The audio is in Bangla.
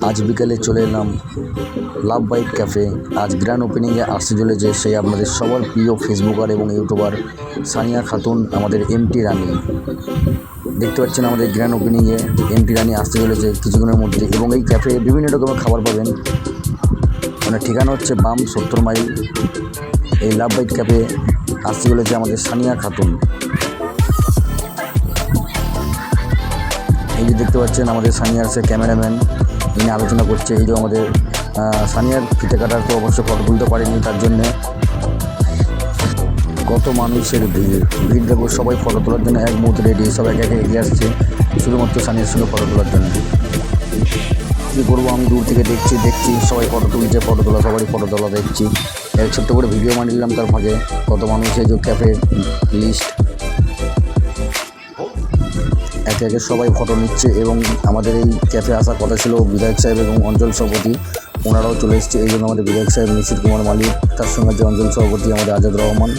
আজ বিকেলে চলে এলাম লাভ বাইট ক্যাফে। আজ গ্র্যান্ড ওপেনিংয়ে আসতে চলেছে সেই আপনাদের সবার প্রিয় ফেসবুকার এবং ইউটিউবার সানিয়া খাতুন, আমাদের এমটি রানী। দেখতে পাচ্ছেন আমাদের গ্র্যান্ড ওপেনিংয়ে এমটি রানী আসতে চলেছে কিছুক্ষণের মধ্যে, এবং এই ক্যাফে বিভিন্ন রকমের খাবার পাবেন। মানে ঠিকানা হচ্ছে বাম 70 মাইল। এই লাভ বাইট ক্যাফে আসতে চলেছে আমাদের সানিয়া খাতুন। এই যে দেখতে পাচ্ছেন আমাদের সানিয়ার সে ক্যামেরাম্যান, ইনি আলোচনা করছে। এই যে আমাদের সানিয়ার ফিতে কাটার তো অবশ্য ফটো তুলতে পারেনি, তার জন্যে কত মানুষের ভিড় দেখো, সবাই ফটো তোলার জন্য এক মুহূর্তে রেডি, সব একে একে এগিয়ে আসছে শুধুমাত্র সানিয়ার সঙ্গে ফটো তোলার জন্য। কী করবো, আমি দূর থেকে দেখছি সবাই ফটো তুলছে, ফটো তোলা, সবারই ফটো তোলা দেখছি। এক ছোট্ট করে ভিডিও বানিয়ে নিলাম তার ফাঁকে। কত মানুষ, এই যে ক্যাফে লিস্ট, একে একে সবাই ফটো নিচ্ছে। এবং আমাদের এই ক্যাফে আসার কথা ছিল বিধায়ক সাহেব এবং অঞ্চল সভাপতি, ওনারাও চলে এসেছে। এই জন্য আমাদের বিধায়ক সাহেব নিশীথ কুমার মালিক, তার সঙ্গে যে অঞ্চল সভাপতি আমাদের আজাদ রহমান,